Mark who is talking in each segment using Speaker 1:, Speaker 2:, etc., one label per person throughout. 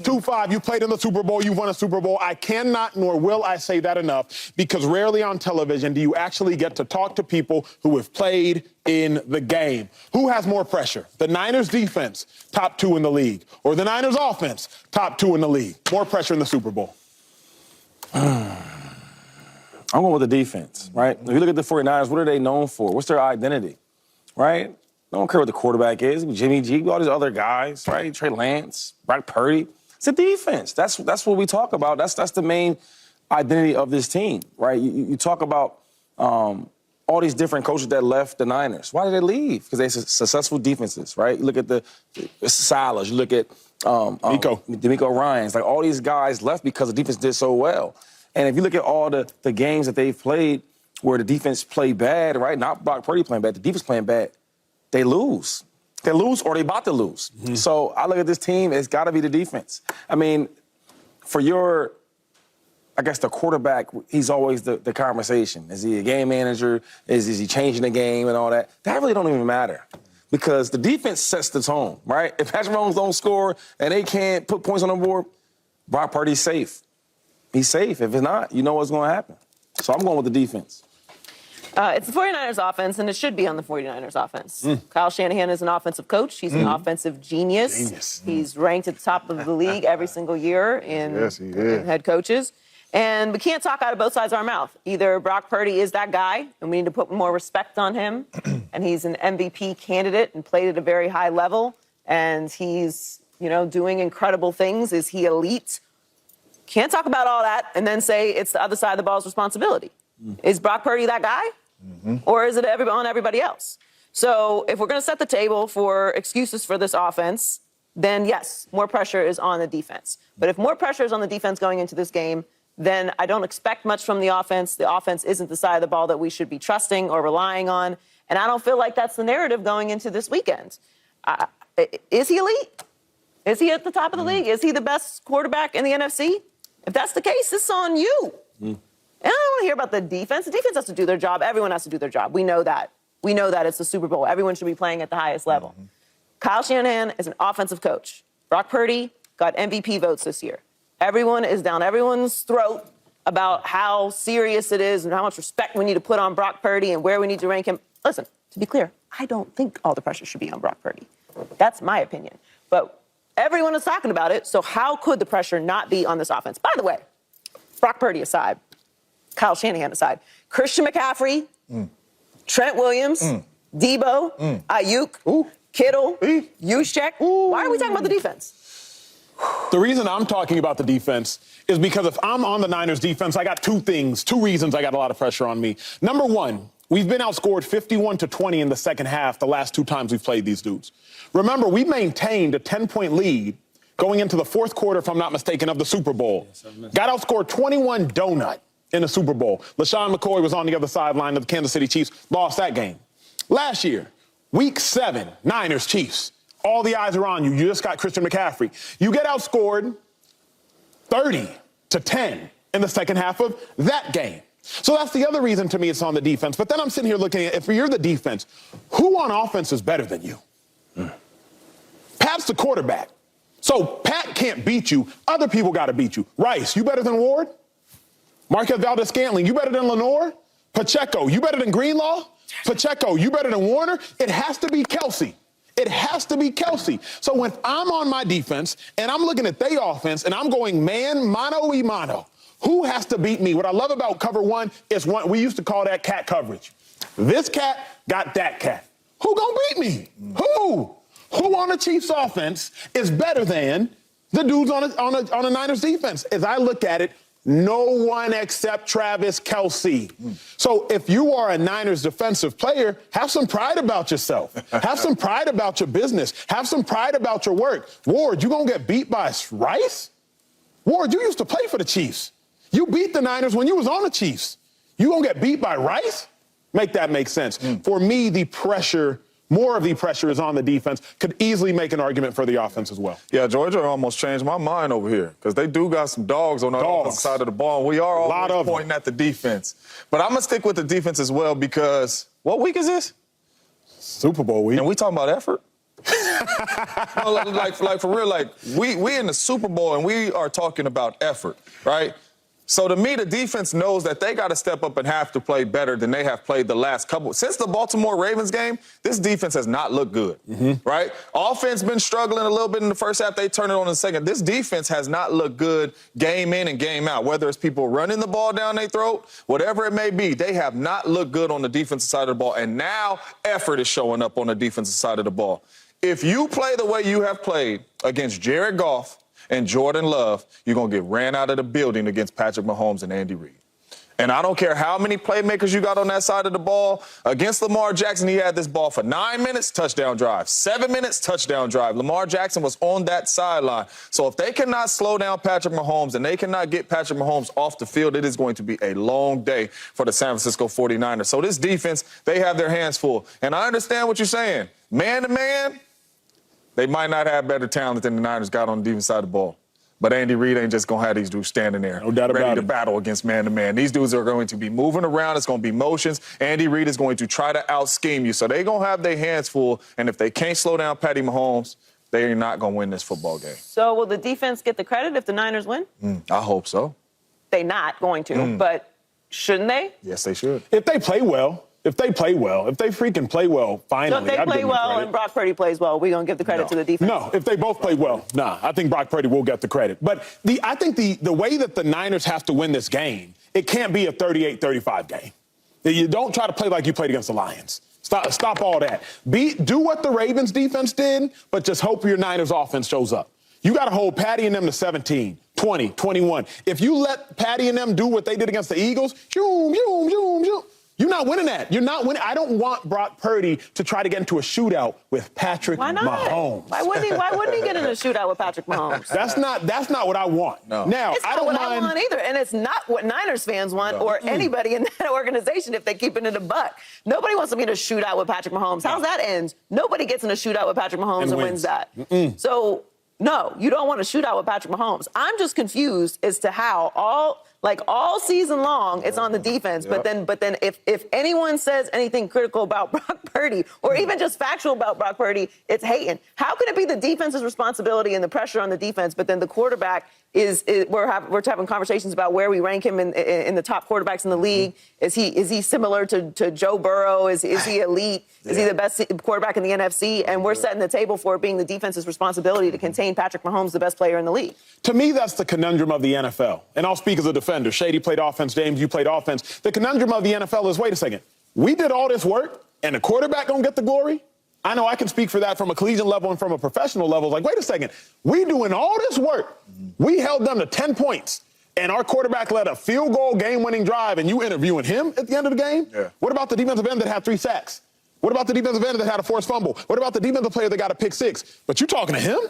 Speaker 1: 2-5. You played in the Super Bowl. You won a Super Bowl. I cannot nor will I say that enough, because rarely on television do you actually get to talk to people who have played in the game. Who has more pressure? The Niners defense, top 2 in the league, or the Niners offense, top 2 in the league? More pressure in the Super Bowl.
Speaker 2: I'm going with the defense, right? If you look at the 49ers, what are they known for? What's their identity, right? I don't care what the quarterback is. Jimmy G, all these other guys, right? Trey Lance, Brock Purdy. It's a defense. That's what we talk about. That's the main identity of this team, right? You talk about all these different coaches that left the Niners. Why did they leave? Because they're successful defenses, right? You look at the Salas, you look at D'Amico Ryans. Like, all these guys left because the defense did so well. And if you look at all the games that they've played where the defense played bad, right? Not Brock Purdy playing bad, the defense playing bad, they lose. They lose or they about to lose. Mm-hmm. So I look at this team, it's got to be the defense. I mean, for the quarterback, he's always the conversation. Is he a game manager? Is he changing the game and all that? That really don't even matter, because the defense sets the tone, right? If Patrick Mahomes don't score and they can't put points on the board, Brock Purdy's safe. He's safe. If it's not, you know what's going to happen. So I'm going with the defense.
Speaker 3: It's the 49ers offense, and it should be on the 49ers offense. Kyle Shanahan is an offensive coach. He's an offensive genius. He's ranked at the top of the league every single year in head coaches. And we can't talk out of both sides of our mouth. Either Brock Purdy is that guy, and we need to put more respect on him, and he's an MVP candidate and played at a very high level, and he's, doing incredible things. Is he elite? Can't talk about all that and then say it's the other side of the ball's responsibility. Is Brock Purdy that guy? Or is it on everybody else? So if we're going to set the table for excuses for this offense, then yes, more pressure is on the defense. But if more pressure is on the defense going into this game, then I don't expect much from the offense. The offense isn't the side of the ball that we should be trusting or relying on. And I don't feel like that's the narrative going into this weekend. Is he elite? Is he at the top of the league? Is he the best quarterback in the NFC? If that's the case, it's on you. And I don't want to hear about the defense. The defense has to do their job. Everyone has to do their job. We know that. We know that it's the Super Bowl. Everyone should be playing at the highest level. Kyle Shanahan is an offensive coach. Brock Purdy got MVP votes this year. Everyone is down everyone's throat about how serious it is and how much respect we need to put on Brock Purdy and where we need to rank him. Listen, to be clear, I don't think all the pressure should be on Brock Purdy. That's my opinion. But everyone is talking about it, so how could the pressure not be on this offense? By the way, Brock Purdy aside, Kyle Shanahan aside, Christian McCaffrey, Trent Williams, Debo, Ayuk, Kittle, Juszczyk. Why are we talking about the defense?
Speaker 1: The reason I'm talking about the defense is because if I'm on the Niners defense, I got two reasons I got a lot of pressure on me. Number one, we've been outscored 51-20 in the second half the last 2 times we've played these dudes. Remember, we maintained a 10-point lead going into the fourth quarter, if I'm not mistaken, of the Super Bowl. Got outscored 21 donut in the Super Bowl. LeSean McCoy was on the other sideline of the Kansas City Chiefs, lost that game. Last year, Week 7, Niners, Chiefs. All the eyes are on you. You just got Christian McCaffrey. You get outscored 30-10 in the second half of that game. So that's the other reason to me it's on the defense. But then I'm sitting here looking at, if you're the defense, who on offense is better than you? Pat's the quarterback. So Pat can't beat you. Other people got to beat you. Rice, you better than Ward? Marquez Valdez-Scantling, you better than Lenore? Pacheco, you better than Greenlaw? Pacheco, you better than Warner? It has to be Kelsey. It has to be Kelsey. So when I'm on my defense and I'm looking at their offense and I'm going mano y mano, who has to beat me? What I love about cover one is we used to call that cat coverage. This cat got that cat. Who gonna beat me? Who? Who on the Chiefs offense is better than the dudes on the Niners defense? As I look at it, no one except Travis Kelce. So if you are a Niners defensive player, have some pride about yourself. Have some pride about your business. Have some pride about your work. Ward, you gonna get beat by Rice? Ward, you used to play for the Chiefs. You beat the Niners when you was on the Chiefs. You gonna get beat by Rice? Make that make sense. For me, more of the pressure is on the defense. Could easily make an argument for the offense as well.
Speaker 4: Yeah, Georgia almost changed my mind over here because they do got some dogs on the offensive side of the ball. And we are always pointing at the defense. But I'm going to stick with the defense as well because what week is this?
Speaker 1: Super Bowl week.
Speaker 4: And we talking about effort? No, like for real, like we in the Super Bowl and we are talking about effort, right? So to me, the defense knows that they got to step up and have to play better than they have played the last couple. Since the Baltimore Ravens game, this defense has not looked good, right? Offense been struggling a little bit in the first half. They turn it on in the second. This defense has not looked good game in and game out, whether it's people running the ball down their throat, whatever it may be. They have not looked good on the defensive side of the ball, and now effort is showing up on the defensive side of the ball. If you play the way you have played against Jared Goff and Jordan Love, you're going to get ran out of the building against Patrick Mahomes and Andy Reid. And I don't care how many playmakers you got on that side of the ball. Against Lamar Jackson, he had this ball for 9 minutes, touchdown drive. 7 minutes, touchdown drive. Lamar Jackson was on that sideline. So if they cannot slow down Patrick Mahomes and they cannot get Patrick Mahomes off the field, it is going to be a long day for the San Francisco 49ers. So this defense, they have their hands full. And I understand what you're saying. Man to man, they might not have better talent than the Niners got on the defense side of the ball. But Andy Reid ain't just going to have these dudes standing there ready to battle against man-to-man. These dudes are going to be moving around. It's going to be motions. Andy Reid is going to try to out-scheme you. So they're going to have their hands full. And if they can't slow down Patty Mahomes, they are not going to win this football game.
Speaker 3: So will the defense get the credit if the Niners win?
Speaker 4: I hope so.
Speaker 3: They're not going to, but shouldn't they?
Speaker 4: Yes, they should.
Speaker 1: If they play well. If they freaking play well, finally.
Speaker 3: So if they play well and Brock Purdy plays well, we're going to give the credit to the defense?
Speaker 1: No, if they both play well, I think Brock Purdy will get the credit. But I think the way that the Niners have to win this game, it can't be a 38-35 game. You don't try to play like you played against the Lions. Stop all that. Do what the Ravens defense did, but just hope your Niners offense shows up. You got to hold Patty and them to 17, 20, 21. If you let Patty and them do what they did against the Eagles, you're not winning that. You're not winning. I don't want Brock Purdy to try to get into a shootout with Patrick Mahomes.
Speaker 3: Why wouldn't he get in a shootout with Patrick Mahomes?
Speaker 1: That's not what I want.
Speaker 4: No.
Speaker 1: Now,
Speaker 3: it's not what I want either, and it's not what Niners fans want or anybody in that organization if they keep it in a buck. Nobody wants to be in a shootout with Patrick Mahomes. How's that end? Nobody gets in a shootout with Patrick Mahomes and wins that. So, no, you don't want to shoot out with Patrick Mahomes. I'm just confused as to how all season long it's on the defense, but then if anyone says anything critical about Brock Purdy or even just factual about Brock Purdy, it's hating. How can it be the defense's responsibility and the pressure on the defense, but then the quarterback we're having conversations about where we rank him in the top quarterbacks in the league? Is he similar to Joe Burrow? Is he elite? Is he the best quarterback in the NFC? And we're setting the table for it being the defense's responsibility to contain Patrick Mahomes, the best player in the league.
Speaker 1: To me, that's the conundrum of the NFL. And I'll speak as a defender. Shady played offense, James, you played offense. The conundrum of the NFL is, wait a second, we did all this work and the quarterback gonna get the glory? I know I can speak for that from a collegiate level and from a professional level. Like, wait a second, we doing all this work. We held them to 10 points. And our quarterback led a field goal game-winning drive, and you interviewing him at the end of the game?
Speaker 4: Yeah.
Speaker 1: What about the defensive end that had 3 sacks? What about the defensive end that had a forced fumble? What about the defensive player that got a pick 6? But you talking to him?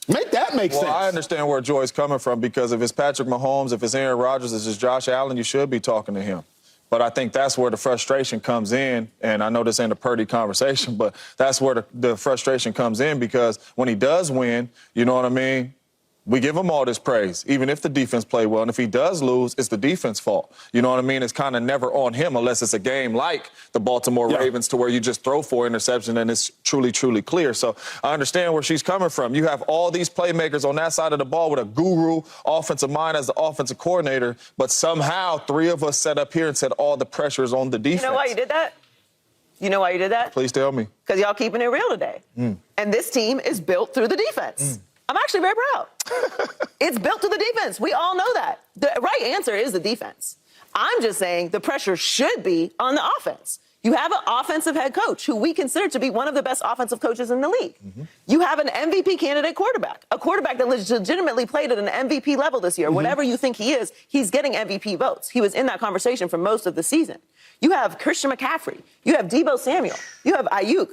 Speaker 1: Make that make sense.
Speaker 4: Well, I understand where Joy's coming from, because if it's Patrick Mahomes, if it's Aaron Rodgers, if it's Josh Allen, you should be talking to him. But I think that's where the frustration comes in. And I know this ain't a Purdy conversation, but that's where the frustration comes in, because when he does win, you know what I mean? We give him all this praise, even if the defense play well. And if he does lose, it's the defense's fault. You know what I mean? It's kind of never on him unless it's a game like the Baltimore Ravens, to where you just throw 4 interceptions and it's truly, truly clear. So I understand where she's coming from. You have all these playmakers on that side of the ball with a guru offensive mind as the offensive coordinator, but somehow 3 of us sat up here and said all the pressure is on the defense.
Speaker 3: You know why you did that? You know why you did that?
Speaker 4: Please tell me.
Speaker 3: Because y'all keeping it real today. And this team is built through the defense. I'm actually very proud. It's built through the defense. We all know that. The right answer is the defense. I'm just saying the pressure should be on the offense. You have an offensive head coach who we consider to be one of the best offensive coaches in the league. You have an MVP candidate quarterback, a quarterback that legitimately played at an MVP level this year. Whatever you think he is, he's getting MVP votes. He was in that conversation for most of the season. You have Christian McCaffrey. You have Debo Samuel. You have Ayuk.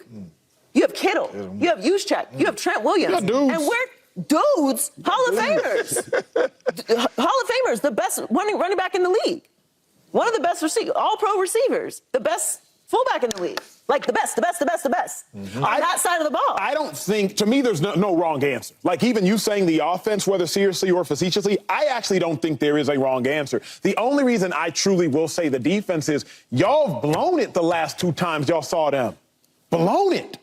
Speaker 3: You have Kittle. You have Juszczyk. You have Trent Williams. And we're dudes, Hall of Famers. Hall of Famers, the best running back in the league. One of the best all-pro receivers, the best fullback in the league. Like the best. On that side of the ball.
Speaker 1: I don't think, to me, there's no wrong answer. Like even you saying the offense, whether seriously or facetiously, I actually don't think there is a wrong answer. The only reason I truly will say the defense is y'all have blown it the last 2 times y'all saw them. Blown it.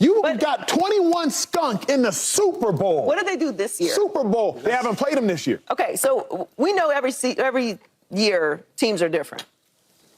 Speaker 1: You got 21 skunk in the Super Bowl.
Speaker 3: What did they do this year?
Speaker 1: Super Bowl. They haven't played them this year.
Speaker 3: Okay, so we know every year teams are different.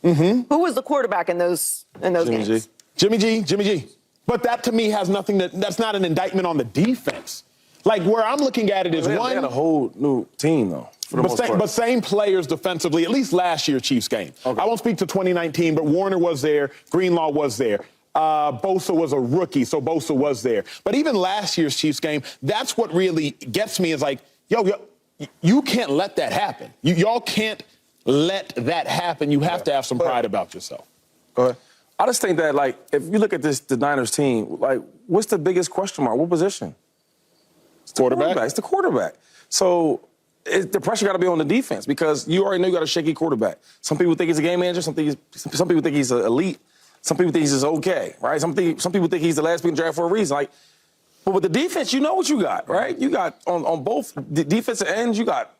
Speaker 3: Mm-hmm. Who was the quarterback in those games?
Speaker 1: Jimmy G. But that to me has nothing that's not an indictment on the defense. Like where I'm looking at it is
Speaker 2: they
Speaker 1: one.
Speaker 2: had a whole new team though. For the most part.
Speaker 1: But same players defensively, at least last year Chiefs game. Okay. I won't speak to 2019, but Warner was there, Greenlaw was there. Bosa was a rookie, so Bosa was there. But even last year's Chiefs game, that's what really gets me is like, yo, you can't let that happen. Y'all can't let that happen. You have to have some pride about yourself.
Speaker 2: Go ahead. I just think that, like, if you look at the Niners team, like, what's the biggest question mark? What position? It's the quarterback. It's the quarterback. So the pressure got to be on the defense because you already know you got a shaky quarterback. Some people think he's a game manager. Some people think he's an elite. Some people think he's just okay, right? Some people think he's the last pick in the draft for a reason. Like, but with the defense, you know what you got, right? You got on both the defensive ends, you got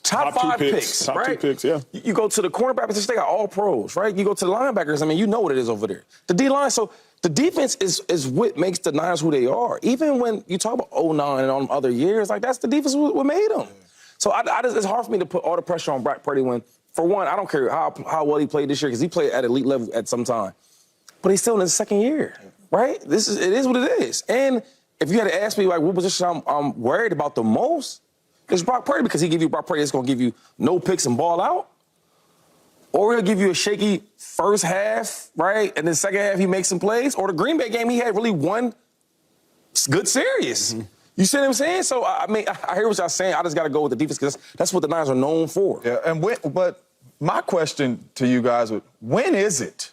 Speaker 2: top 5 picks,
Speaker 1: top
Speaker 2: right?
Speaker 1: 2 picks, yeah.
Speaker 2: You go to the cornerback position, they got all pros, right? You go to the linebackers, I mean, you know what it is over there. The D-line, so the defense is what makes the Niners who they are. Even when you talk about 09 and on other years, like that's the defense what made them. So it's hard for me to put all the pressure on Brock Purdy when, for one, I don't care how well he played this year because he played at elite level at some time. But he's still in his second year, right? It is what it is. And if you had to ask me, like, what position I'm worried about the most, it's Brock Purdy because he give you Brock Purdy that's going to give you no picks and ball out. Or he'll give you a shaky first half, right? And then second half he makes some plays. Or the Green Bay game, he had really one good series. Mm-hmm. You see what I'm saying? So, I mean, I hear what y'all saying. I just got to go with the defense because that's what the Niners are known for.
Speaker 4: Yeah, but my question to you guys would, when is it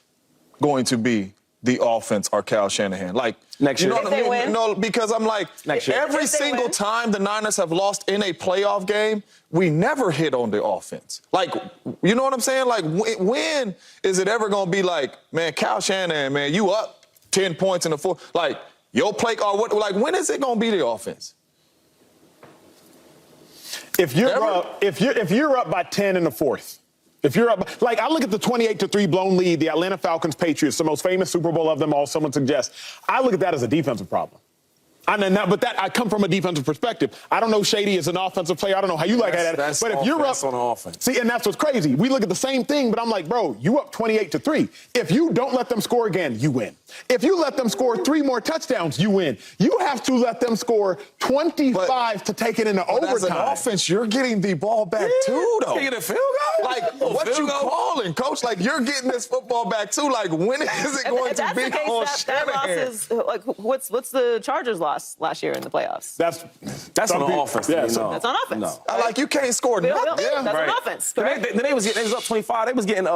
Speaker 4: going to be the offense or Kyle Shanahan? Like,
Speaker 2: next year.
Speaker 4: You know what I mean? No, because I'm like, every single time the Niners have lost in a playoff game, we never hit on the offense. Like, you know what I'm saying? Like, when is it ever going to be like, man, Kyle Shanahan, man, you up 10 points in the fourth? Like, your play or what? Like, when is it going to be the offense?
Speaker 1: If you're up by 10 in the fourth. If you're up, like I look at the 28-3 blown lead, the Atlanta Falcons Patriots, the most famous Super Bowl of them all, someone suggests. I look at that as a defensive problem. I come from a defensive perspective. I don't know Shady is an offensive player. I don't know how you like at it. But if you're up
Speaker 2: on offense.
Speaker 1: See, and that's what's crazy. We look at the same thing, but I'm like, bro, you up 28-3. If you don't let them score again, you win. If you let them score 3 more touchdowns, you win. You have to let them score 25 to take it into overtime.
Speaker 4: As an offense, you're getting the ball back too, though.
Speaker 2: Taking a field goal?
Speaker 4: Like, what you calling, Coach? Like, you're getting this football back too. Like, when is it going to be on Shanahan?
Speaker 3: That loss is, like, what's the Chargers loss last year in the playoffs?
Speaker 2: That's on offense.
Speaker 3: Yeah, that's on offense.
Speaker 2: No.
Speaker 3: Right?
Speaker 4: Like, you can't score nothing.
Speaker 3: That's on offense.
Speaker 2: They was up 25. They was getting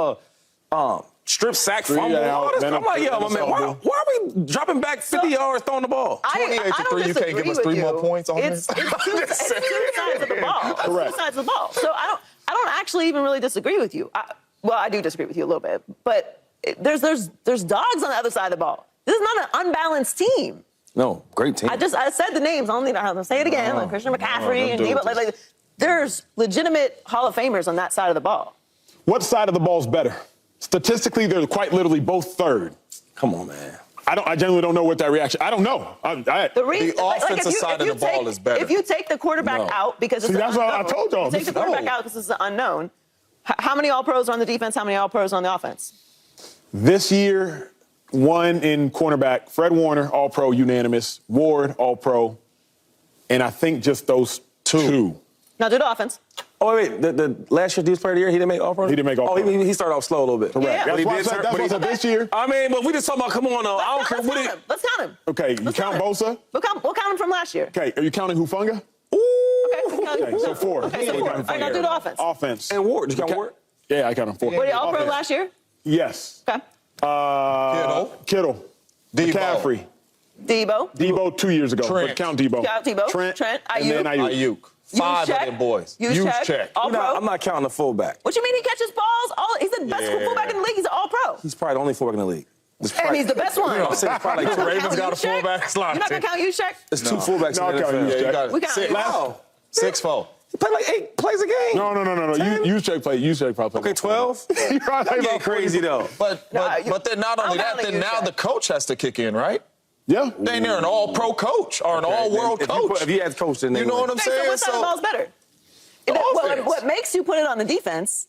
Speaker 2: strip sack fumble. I'm like, yo, my man, why are we dropping back 50 yards throwing the ball?
Speaker 4: 28-3, you can't give us 3 more points on this?
Speaker 3: It's two sides of the ball. Correct. 2 sides of the ball. So I don't actually even really disagree with you. I do disagree with you a little bit, but there's dogs on the other side of the ball. This is not an unbalanced team.
Speaker 2: No, great team.
Speaker 3: I said the names. I don't need to have them say it again. Like Christian McCaffrey and Debo. Like, there's legitimate Hall of Famers on that side of the ball.
Speaker 1: What side of the ball is better? Statistically, they're quite literally both third.
Speaker 2: Come on, man.
Speaker 1: I genuinely don't know what that reaction. I don't know.
Speaker 4: The offensive side of the ball is better.
Speaker 3: If you take the quarterback out because it's
Speaker 1: that's what I told y'all.
Speaker 3: Take the quarterback out because it's the unknown. How many All-Pros are on the defense? How many All-Pros on the offense?
Speaker 1: This year, one in cornerback, Fred Warner, All-Pro, unanimous. Ward, All-Pro. And I think just those two.
Speaker 3: Now do the offense.
Speaker 2: Oh, wait, the last year Defensive Player of the Year, he didn't make All-Pro?
Speaker 1: He didn't make All-Pro.
Speaker 2: Oh, he started off slow a little bit.
Speaker 1: Correct.
Speaker 3: Yeah.
Speaker 1: That's why I said this year.
Speaker 2: I mean, but we just talking about, come on, I don't care what it.
Speaker 3: Let's count him.
Speaker 1: Okay, you count Bosa?
Speaker 3: We'll count him from last year.
Speaker 1: Okay, are you counting Hufanga?
Speaker 3: Okay,
Speaker 1: so 4.
Speaker 3: Okay, so 4. All right, now do the offense.
Speaker 1: Offense.
Speaker 2: And Ward, did you count Ward?
Speaker 1: Yeah, I count him 4.
Speaker 3: Were they All-Pro last year?
Speaker 1: Yes.
Speaker 3: Okay.
Speaker 1: Kittle. McCaffrey.
Speaker 3: Debo
Speaker 1: 2 years ago.
Speaker 4: Trent.
Speaker 1: But count Debo.
Speaker 3: Trent.
Speaker 1: And then
Speaker 4: Ayuk. 5 of them boys.
Speaker 3: Juszczyk. All-Pro.
Speaker 2: I'm not counting the fullback.
Speaker 3: What you mean he catches balls? He's the best fullback in the league. He's an All-Pro.
Speaker 2: He's probably the only fullback in the league.
Speaker 3: And he's the best one.
Speaker 2: I'm saying probably like
Speaker 4: the Ravens got a fullback slot.
Speaker 3: You're not going to count Juszczyk?
Speaker 2: There's 2 fullbacks in the NFL.
Speaker 3: We count
Speaker 4: 6-4.
Speaker 2: He played like 8 plays a game.
Speaker 1: No. Juszczyk probably played.
Speaker 2: Okay, 12?
Speaker 1: You're right.
Speaker 2: Getting crazy, though.
Speaker 4: But then not only that, then now the coach has to kick in, right?
Speaker 1: Yeah.
Speaker 4: Then they're an all-pro coach or an all-world coach.
Speaker 2: If you had coach, then
Speaker 4: you know what I'm
Speaker 3: Okay,
Speaker 4: saying?
Speaker 3: so what side of the ball's better? What makes you put it on the defense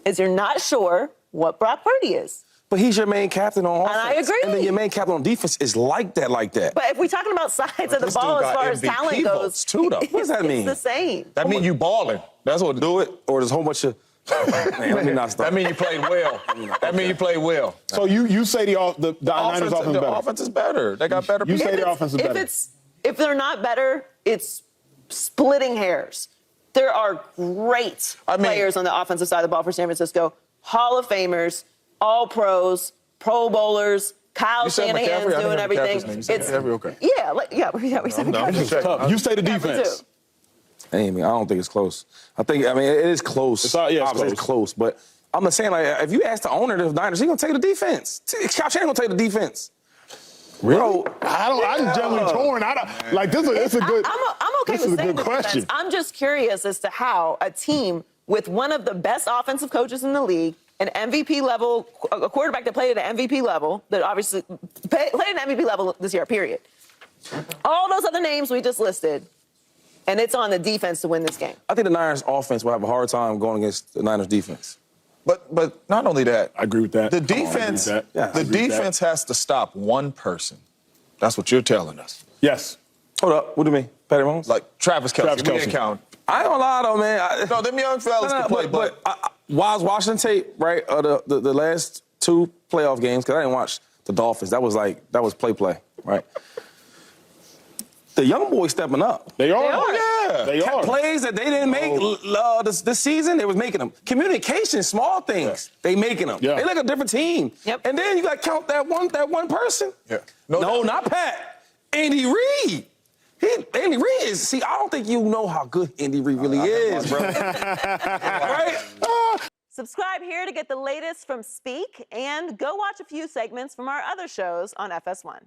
Speaker 3: is you're not sure what Brock Purdy is.
Speaker 2: But he's your main captain on offense.
Speaker 3: And I agree.
Speaker 2: And then your main captain on defense is like that.
Speaker 3: But if we're talking about sides of the ball as far as talent goes,
Speaker 4: too, though.
Speaker 2: What does that mean?
Speaker 3: It's the same.
Speaker 4: That mean you balling. That's what
Speaker 2: Do it, or there's a whole bunch of. Man, let me not start.
Speaker 4: That mean you played well. That mean you played well.
Speaker 1: So you say the Niners offense is
Speaker 4: the
Speaker 1: better?
Speaker 4: offense is better. They got better
Speaker 1: You
Speaker 4: people.
Speaker 1: say their offense is better.
Speaker 3: If they're not better, it's splitting hairs. There are great players on the offensive side of the ball for San Francisco. Hall of Famers, all pros, Pro Bowlers. Kyle Shanahan's doing everything.
Speaker 4: We said McCaffrey.
Speaker 3: We said McCaffrey.
Speaker 1: Tough. You say the defense.
Speaker 2: I don't think it's close. I mean, it is close.
Speaker 1: It's
Speaker 2: Obviously, it's close. But I'm just saying, like, if you ask the owner of the Niners, he's going to take the defense. Kyle Shanahan going to take the defense.
Speaker 1: Really? Bro, I'm generally torn. It's a good.
Speaker 3: I'm okay
Speaker 1: this is
Speaker 3: with
Speaker 1: a
Speaker 3: saying
Speaker 1: good
Speaker 3: the
Speaker 1: question.
Speaker 3: defense. I'm just curious as to how a team with one of the best offensive coaches in the league, an MVP level, a quarterback that played at an MVP level, that obviously played at an MVP level this year, period. All those other names we just listed, and it's on the defense to win this game.
Speaker 2: I think the Niners offense will have a hard time going against the Niners defense.
Speaker 4: But not only that.
Speaker 1: I agree with that.
Speaker 4: The defense, has to stop one person. That's what you're telling us.
Speaker 1: Yes.
Speaker 2: Hold up. What do you mean? Patty Mahomes?
Speaker 4: Like Travis Kelce. We didn't count.
Speaker 2: I ain't gonna lie though, man.
Speaker 4: No, them young fellas can play.
Speaker 2: But while I was watching tape, right, the last two playoff games, because I didn't watch the Dolphins. That was play, right? The young boys stepping up.
Speaker 1: They are.
Speaker 4: Yeah.
Speaker 1: They are.
Speaker 2: Plays that they didn't make this season, they was making them. Communication, small things, they making them.
Speaker 1: Yeah.
Speaker 2: They like a different team.
Speaker 3: Yep.
Speaker 2: And then you got to count that one person.
Speaker 4: Yeah.
Speaker 2: No, not Pat. Andy Reid. Andy Reid is, see, I don't think you know how good Andy Reid really is, bro. Right?
Speaker 3: Subscribe here to get the latest from Speak, and go watch a few segments from our other shows on FS1.